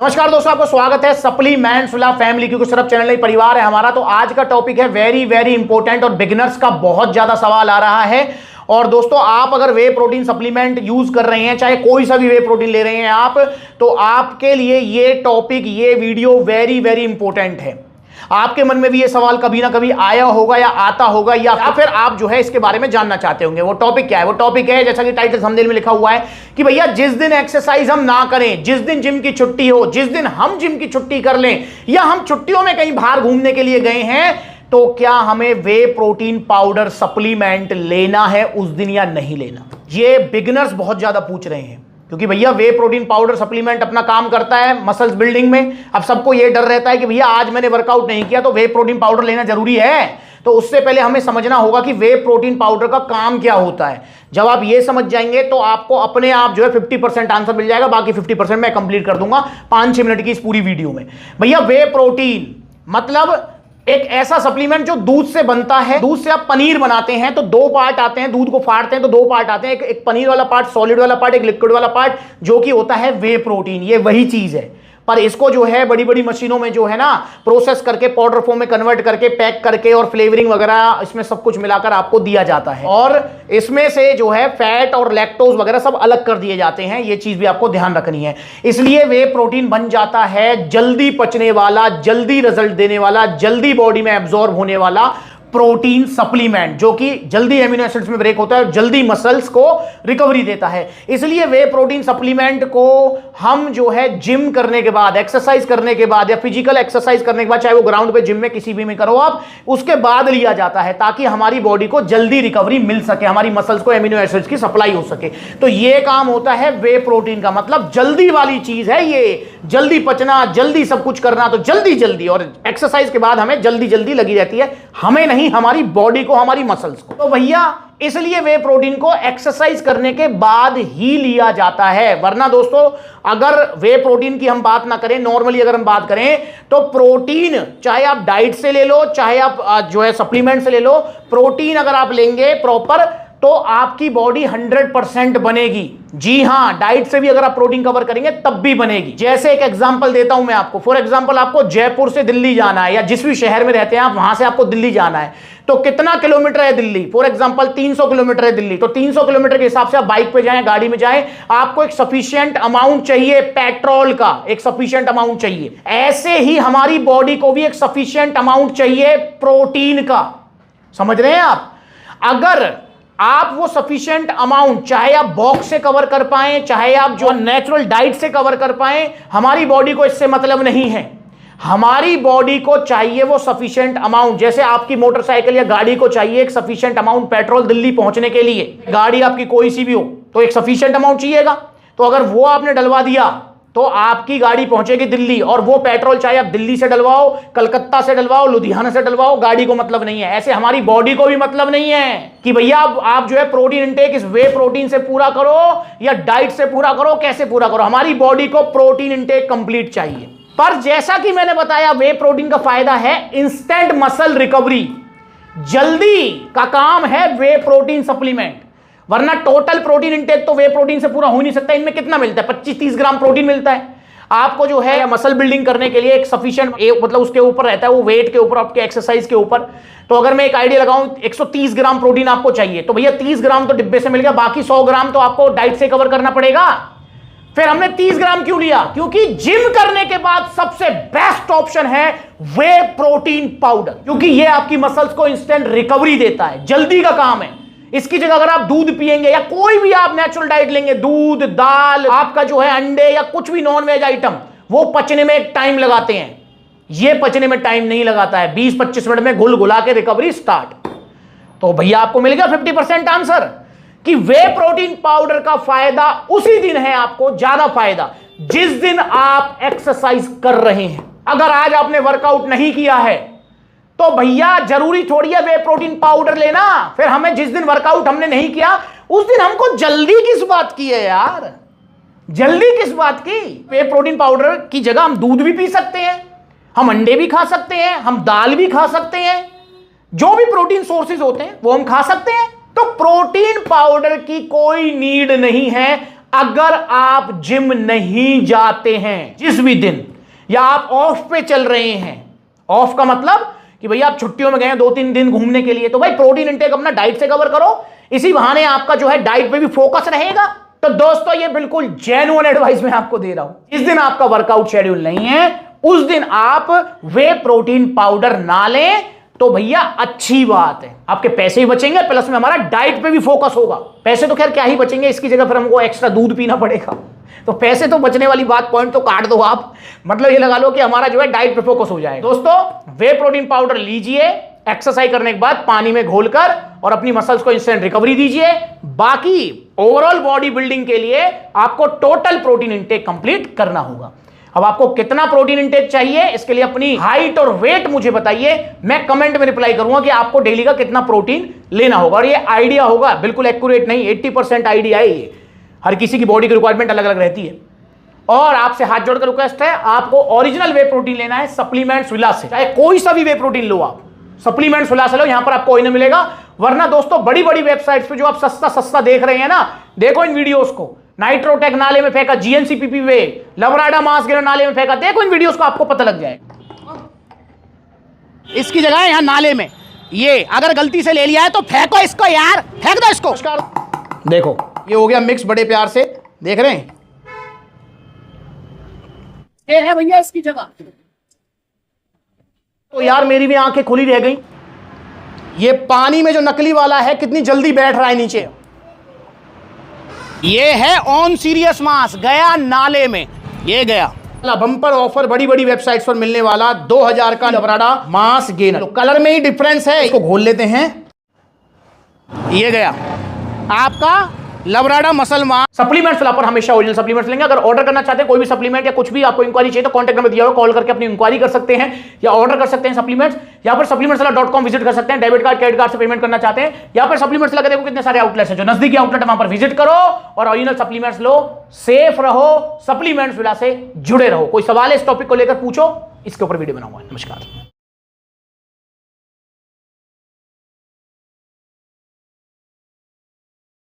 नमस्कार दोस्तों, आपको स्वागत है सप्लीमेंट्स विला फैमिली, क्योंकि सिर्फ चैनल नहीं परिवार है हमारा। तो आज का टॉपिक है वेरी वेरी इंपॉर्टेंट और बिगिनर्स का बहुत ज्यादा सवाल आ रहा है। और दोस्तों, आप अगर वे प्रोटीन सप्लीमेंट यूज कर रहे हैं, चाहे कोई सा भी वे प्रोटीन ले रहे हैं आप, तो आपके लिए ये टॉपिक, ये वीडियो वेरी वेरी इंपॉर्टेंट है। आपके मन में भी ये सवाल कभी ना कभी आया होगा या आता होगा, या फिर आप जो है इसके बारे में जानना चाहते होंगे। वो टॉपिक क्या है? वो टॉपिक है, जैसा कि टाइटल थंबनेल में लिखा हुआ है, कि भैया जिस दिन एक्सरसाइज हम ना करें, जिस दिन जिम की छुट्टी हो, जिस दिन हम जिम की छुट्टी कर लें, या हम छुट्टियों में कहीं बाहर घूमने के लिए गए हैं, तो क्या हमें वे प्रोटीन पाउडर सप्लीमेंट लेना है उस दिन या नहीं लेना? ये बिगिनर्स बहुत ज्यादा पूछ रहे हैं, क्योंकि भैया वे प्रोटीन पाउडर सप्लीमेंट अपना काम करता है मसल्स बिल्डिंग में। अब सबको ये डर रहता है कि भैया आज मैंने वर्कआउट नहीं किया तो वे प्रोटीन पाउडर लेना जरूरी है। तो उससे पहले हमें समझना होगा कि वे प्रोटीन पाउडर का काम क्या होता है। जब आप ये समझ जाएंगे तो आपको अपने आप जो है 50% आंसर मिल जाएगा, बाकी 50% मैं कंप्लीट कर दूंगा 5-6 मिनट की इस पूरी वीडियो में। भैया वे प्रोटीन मतलब एक ऐसा सप्लीमेंट जो दूध से बनता है। दूध से आप पनीर बनाते हैं तो दो पार्ट आते हैं, दूध को फाड़ते हैं तो दो पार्ट आते हैं, एक पनीर वाला पार्ट, सॉलिड वाला पार्ट, एक लिक्विड वाला पार्ट, जो कि होता है वे प्रोटीन। ये वही चीज है, पर इसको जो है बड़ी बड़ी मशीनों में जो है ना प्रोसेस करके पाउडर फॉर्म में कन्वर्ट करके पैक करके और फ्लेवरिंग वगैरह इसमें सब कुछ मिलाकर आपको दिया जाता है। और इसमें से जो है फैट और लैक्टोज वगैरह सब अलग कर दिए जाते हैं। ये चीज भी आपको ध्यान रखनी है। इसलिए वे प्रोटीन बन जाता है जल्दी पचने वाला, जल्दी रिजल्ट देने वाला, जल्दी बॉडी में एब्जॉर्ब होने वाला प्रोटीन सप्लीमेंट, जो कि जल्दी एमिनो एसिड्स में ब्रेक होता है और जल्दी मसल्स को रिकवरी देता है। इसलिए वे प्रोटीन सप्लीमेंट को हम जो है जिम करने के बाद, एक्सरसाइज करने के बाद, या फिजिकल एक्सरसाइज करने के बाद, चाहे वो ग्राउंड पे, जिम में, किसी भी में करो आप, उसके बाद लिया जाता है, ताकि हमारी बॉडी को जल्दी रिकवरी मिल सके, हमारी मसल्स को एमिनो एसिड्स की सप्लाई हो सके। तो ये काम होता है वे प्रोटीन का। मतलब जल्दी वाली चीज है ये, जल्दी पचना, जल्दी सब कुछ करना, तो जल्दी जल्दी। और एक्सरसाइज के बाद हमें जल्दी जल्दी लगी रहती है, हमें नहीं, हमारी बॉडी को, हमारी मसल्स को। तो भैया इसलिए वे प्रोटीन को एक्सरसाइज करने के बाद ही लिया जाता है। वरना दोस्तों, अगर वे प्रोटीन की हम बात ना करें, नॉर्मली अगर हम बात करें, तो प्रोटीन चाहे आप डाइट से ले लो, चाहे आप जो है सप्लीमेंट से ले लो, प्रोटीन अगर आप लेंगे प्रॉपर तो आपकी बॉडी 100% बनेगी। जी हां, डाइट से भी अगर आप प्रोटीन कवर करेंगे तब भी बनेगी। जैसे एक एग्जांपल देता हूं मैं आपको। फॉर एग्जांपल, आपको जयपुर से दिल्ली जाना है, या जिस भी शहर में रहते हैं आप, वहां से आपको दिल्ली जाना है, तो कितना किलोमीटर है दिल्ली? फॉर एग्जांपल 300 किलोमीटर है दिल्ली। तो 300 किलोमीटर के हिसाब से आप बाइक पे जाएं, गाड़ी में जाएं, आपको एक सफिशिएंट अमाउंट चाहिए पेट्रोल का, एक सफिशिएंट अमाउंट चाहिए। ऐसे ही हमारी बॉडी को भी एक सफिशिएंट अमाउंट चाहिए प्रोटीन का। समझ रहे हैं आप? अगर आप वो सफिशिएंट अमाउंट, चाहे आप बॉक्स से कवर कर पाए, चाहे आप जो नेचुरल डाइट से कवर कर पाए, हमारी बॉडी को इससे मतलब नहीं है। हमारी बॉडी को चाहिए वो सफिशिएंट अमाउंट। जैसे आपकी मोटरसाइकिल या गाड़ी को चाहिए एक सफिशिएंट अमाउंट पेट्रोल दिल्ली पहुंचने के लिए। गाड़ी आपकी कोई सी भी हो तो एक सफिशिएंट अमाउंट चाहिएगा। तो अगर वो आपने डलवा दिया तो आपकी गाड़ी पहुंचेगी दिल्ली, और वो पेट्रोल चाहे आप दिल्ली से डलवाओ, कलकत्ता से डलवाओ, लुधियाना से डलवाओ, गाड़ी को मतलब नहीं है। ऐसे हमारी बॉडी को भी मतलब नहीं है कि भैया आप जो है प्रोटीन इंटेक इस वे प्रोटीन से पूरा करो या डाइट से पूरा करो, कैसे पूरा करो। हमारी बॉडी को प्रोटीन इंटेक कंप्लीट चाहिए। पर जैसा कि मैंने बताया, वे प्रोटीन का फायदा है इंस्टेंट मसल रिकवरी, जल्दी का काम है वे प्रोटीन सप्लीमेंट। वरना टोटल प्रोटीन इंटेक तो वे प्रोटीन से पूरा हो नहीं सकता। इनमें कितना मिलता है? 25-30 ग्राम प्रोटीन मिलता है आपको, जो है मसल बिल्डिंग करने के लिए एक सफिशिएंट, मतलब उसके ऊपर रहता है, वो वेट के ऊपर, आपके एक्सरसाइज के ऊपर। तो अगर मैं एक आइडिया लगाऊं, 130 ग्राम प्रोटीन आपको चाहिए, तो भैया 30 ग्राम तो डिब्बे से मिल गया, बाकी 100 ग्राम तो आपको डाइट से कवर करना पड़ेगा। फिर हमने 30 ग्राम क्यों लिया? क्योंकि जिम करने के बाद सबसे बेस्ट ऑप्शन है वे प्रोटीन पाउडर, क्योंकि ये आपकी मसल्स को इंस्टेंट रिकवरी देता है, जल्दी का काम है। इसकी जगह अगर आप दूध पिएंगे या कोई भी आप नेचुरल डाइट लेंगे, दूध, दाल, आपका जो है अंडे या कुछ भी नॉन वेज आइटम, वो पचने में एक टाइम लगाते हैं। ये पचने में टाइम नहीं लगाता है, 20-25 मिनट में घुल घुला के रिकवरी स्टार्ट। तो भैया आपको मिल गया 50% आंसर कि वे प्रोटीन पाउडर का फायदा उसी दिन है, आपको ज्यादा फायदा जिस दिन आप एक्सरसाइज कर रहे हैं। अगर आज आपने वर्कआउट नहीं किया है तो भैया जरूरी थोड़ी है वे प्रोटीन पाउडर लेना। फिर हमें जिस दिन वर्कआउट हमने नहीं किया उस दिन हमको जल्दी किस बात की है यार? जल्दी किस बात की? वे प्रोटीन पाउडर की जगह हम दूध भी पी सकते हैं, हम अंडे भी खा सकते हैं, हम दाल भी खा सकते हैं, जो भी प्रोटीन सोर्सेज होते हैं वो हम खा सकते हैं। तो प्रोटीन पाउडर की कोई नीड नहीं है अगर आप जिम नहीं जाते हैं जिस भी दिन, या आप ऑफ पे चल रहे हैं, ऑफ का मतलब कि भैया आप छुट्टियों में गए 2-3 दिन घूमने के लिए, तो भाई प्रोटीन इंटेक अपना डाइट से कवर करो, इसी बहाने आपका जो है डाइट पे भी फोकस रहेगा। तो दोस्तों ये बिल्कुल जेन्युइन एडवाइस मैं आपको दे रहा हूं। इस दिन आपका वर्कआउट शेड्यूल नहीं है, उस दिन आप वे प्रोटीन पाउडर ना लें तो भैया अच्छी बात है, आपके पैसे भी बचेंगे, प्लस में हमारा डाइट पे भी फोकस होगा। पैसे तो खैर क्या ही बचेंगे, इसकी जगह फिर हमको एक्स्ट्रा दूध पीना पड़ेगा, तो पैसे तो बचने वाली बात पॉइंट तो काट दो आप, मतलब ये लगा लो कि हमारा जो है डाइट पे फोकस हो जाएगा। दोस्तों वे प्रोटीन पाउडर लीजिए, एक्सरसाइज करने के बाद पानी में घोलकर, और अपनी मसल्स को इंस्टेंट रिकवरी दीजिए। बाकी ओवरऑल बॉडी बिल्डिंग के लिए आपको टोटल प्रोटीन इंटेक कंप्लीट करना होगा। अब आपको कितना प्रोटीन इंटेक चाहिए, इसके लिए अपनी हाइट और वेट मुझे बताइए, मैं कमेंट में रिप्लाई करूंगा कि आपको डेली का कितना प्रोटीन लेना होगा। और ये आइडिया होगा, बिल्कुल एक्यूरेट नहीं, 80% आइडिया है ये, हर किसी की बॉडी की रिक्वायरमेंट अलग अलग रहती है। और आपसे हाथ जोड़कर रिक्वेस्ट है, आपको ओरिजिनल वे प्रोटीन लेना है सप्लीमेंट्स विला से, चाहे कोई सा भी वे प्रोटीन लो आप, सप्लीमेंट्स विला से लो, यहां पर आपको कोई नहीं मिलेगा। वरना दोस्तों बड़ी बड़ी वेबसाइट्स पे जो आप सस्ता सस्ता देख रहे हैं ना, देखो इन वीडियोस को, नाइट्रोटेक नाले में फेंका, जीएनसीपीपी वे, लवराडा मास गेनर नाले में फेंका, देखो इन वीडियोस को, आपको पता लग जाएगा। इसकी जगह यहां नाले में, ये अगर गलती से ले लिया है तो फेंको इसको यार, फेंक दो इसको। देखो ये हो गया मिक्स, बड़े प्यार से देख रहे हैं, ये है भैया इसकी जगह। तो यार मेरी भी आंखें खुली रह गई, ये पानी में जो नकली वाला है कितनी जल्दी बैठ रहा है नीचे। ये है ऑन सीरियस मास, गया नाले में, ये गया बम्पर ऑफर बड़ी बड़ी वेबसाइट्स पर मिलने वाला 2000 का लवराडा मास गेनर। तो कलर में ही डिफरेंस है, इसको घोल लेते हैं, ये गया आपका लवराडा मसल मास सप्लीमेंट्स। पर हमेशा ओरिजिनल सप्लीमेंट्स लेंगे। अगर ऑर्डर करना चाहते हैं कोई भी सप्लीमेंट या कुछ भी आपको इंक्वायरी चाहिए तो कॉन्टैक्ट नंबर दिया हुआ, कॉल करके अपनी इंक्वायरी कर सकते हैं या ऑर्डर कर सकते हैं सप्लीमेंट्स, या फिर supplementswala.com विजिट कर सकते हैं। डेबिट कार्ड क्रेडिट कार्ड से पेमेंट करना चाहते हैं, या फिर सप्लीमेंट्स लगा, देखो कितने सारे आउटलेट्स हैं, जो नजदीकी आउटलेट है वहां पर विजिट करो और ओरिजिनल सप्लीमेंट्स लो, सेफ रहो, सप्लीमेंट्स विला से जुड़े रहो। कोई सवाल है इस टॉपिक को लेकर पूछो, इसके ऊपर वीडियो बनाऊंगा। नमस्कार।